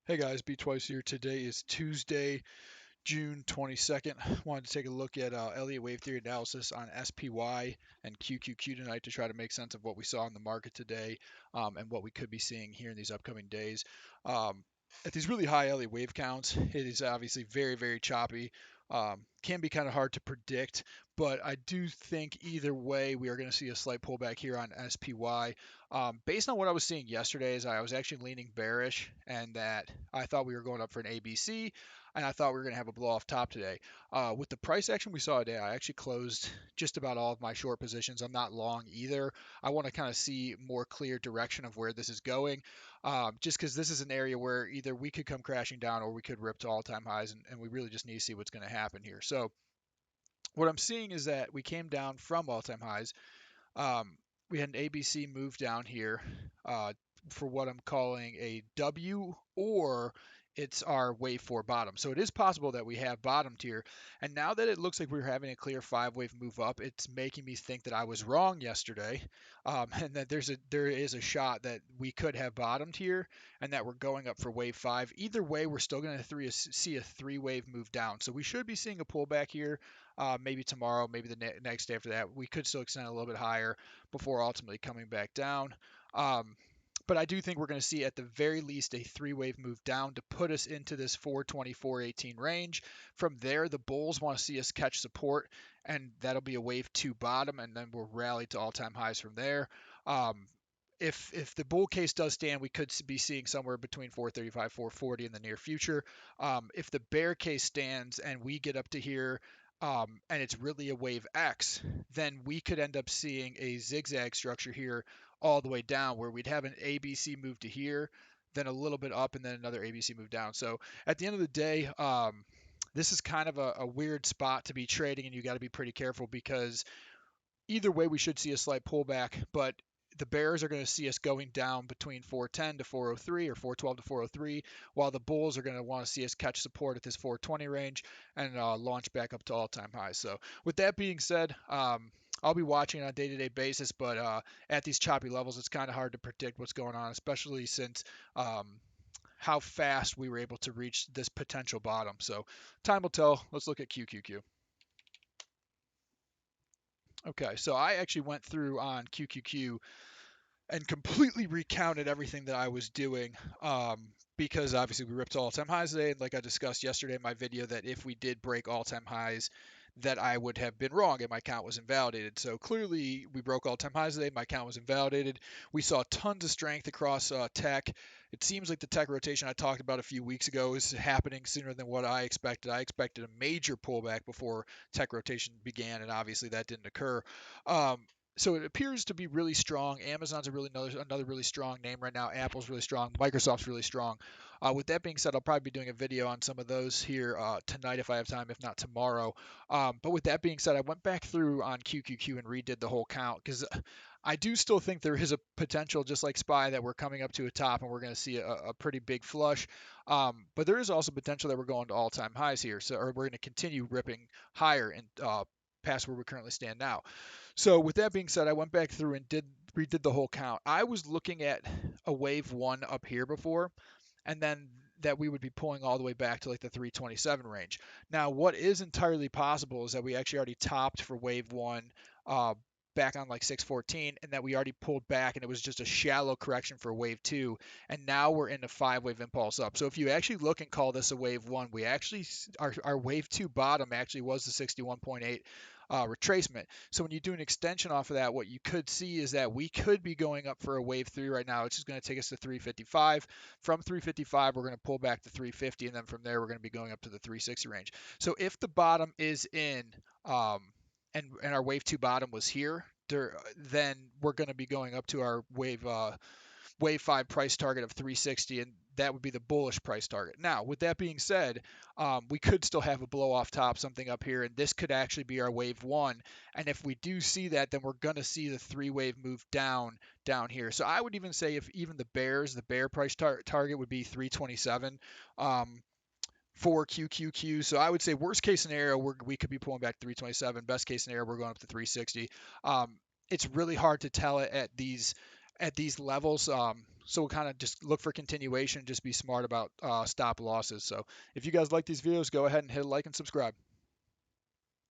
Hey guys, B Twice here. Today is Tuesday, June 22nd. Wanted to take a look at Elliot wave theory analysis on SPY and QQQ tonight to try to make sense of what we saw in the market today and what we could be seeing here in these upcoming days. Um, at these really high Elliot wave counts, it is obviously very, very choppy. Can be kind of hard to predict, but I do think either way we are going to see a slight pullback here on SPY. Based on what I was seeing yesterday, is I was actually leaning bearish, and that I thought we were going up for an ABC, and I thought we were going to have a blow off top today. With the price action we saw today, I actually closed just about all of my short positions. I'm not long either. I want to kind of see more clear direction of where this is going, just because this is an area where either we could come crashing down or we could rip to all-time highs, and we really just need to see what's going to happen here. So what I'm seeing is that we came down from all-time highs. We had an ABC move down here uh, for what I'm calling a W, or it's our wave 4 bottom. So it is possible that we have bottomed here. And now that it looks like we're having a clear 5 wave move up, it's making me think that I was wrong yesterday, and that there is a shot that we could have bottomed here and that we're going up for wave 5. Either way, we're still going to see a 3 wave move down. So we should be seeing a pullback here. Maybe tomorrow, maybe the next day after that. We could still extend a little bit higher before ultimately coming back down. Um, but I do think we're going to see at the very least a 3 wave move down to put us into this 424.18 range. From there, the bulls want to see us catch support, and that'll be a wave 2 bottom, and then we'll rally to all-time highs from there. Um, if the bull case does stand, we could be seeing somewhere between 435, 440 in the near future. If the bear case stands and we get up to here, and it's really a wave X, then we could end up seeing a zigzag structure here all the way down, where we'd have an ABC move to here, then a little bit up, and then another ABC move down. So at the end of the day, this is kind of a weird spot to be trading, and you got to be pretty careful because either way, we should see a slight pullback, but the bears are going to see us going down between 410 to 403 or 412 to 403, while the bulls are going to want to see us catch support at this 420 range and launch back up to all-time highs. So with that being said, I'll be watching on a day-to-day basis, but at these choppy levels, it's kind of hard to predict what's going on, especially since how fast we were able to reach this potential bottom. So time will tell. Let's look at QQQ. Okay, so I actually went through on QQQ and completely recounted everything that I was doing, because obviously we ripped all-time highs today, and like I discussed yesterday in my video, that if we did break all-time highs, that I would have been wrong and my count was invalidated. So clearly we broke all-time highs today, my count was invalidated. We saw tons of strength across tech. It seems like the tech rotation I talked about a few weeks ago is happening sooner than what I expected. I expected a major pullback before tech rotation began, and obviously that didn't occur. So it appears to be really strong. Amazon's a really another really strong name right now. Apple's really strong. Microsoft's really strong. With that being said, I'll probably be doing a video on some of those here tonight if I have time, if not tomorrow. But with that being said, I went back through on QQQ and redid the whole count because I do still think there is a potential, just like SPY, that we're coming up to a top and we're going to see a pretty big flush. But there is also potential that we're going to all-time highs here, so or we're going to continue ripping higher and past where we currently stand now. So with that being said, I went back through and redid the whole count. I was looking at a wave 1 up here before, and then that we would be pulling all the way back to like the 327 range. Now, what is entirely possible is that we actually already topped for wave 1 uh, back on like 614, and that we already pulled back and it was just a shallow correction for wave 2, and now we're in a 5 wave impulse up. So if you actually look and call this a wave 1, we actually our wave 2 bottom actually was the 61.8 retracement. So when you do an extension off of that, what you could see is that we could be going up for a wave 3 right now. It's just going to take us to 355. From 355, we're going to pull back to 350, and then from there, we're going to be going up to the 360 range. So if the bottom is in, and our wave 2 bottom was here, then we're going to be going up to our wave 5 price target of 360, and that would be the bullish price target. Now, with that being said, we could still have a blow off top, something up here, and this could actually be our wave 1. And if we do see that, then we're going to see the 3 wave move down here. So I would even say if even the bear price target would be 327. For QQQ. So I would say worst case scenario, we could be pulling back 327. Best case scenario, we're going up to 360. It's really hard to tell it at these levels. So we'll kind of just look for continuation, just be smart about stop losses. So if you guys like these videos, go ahead and hit a like and subscribe.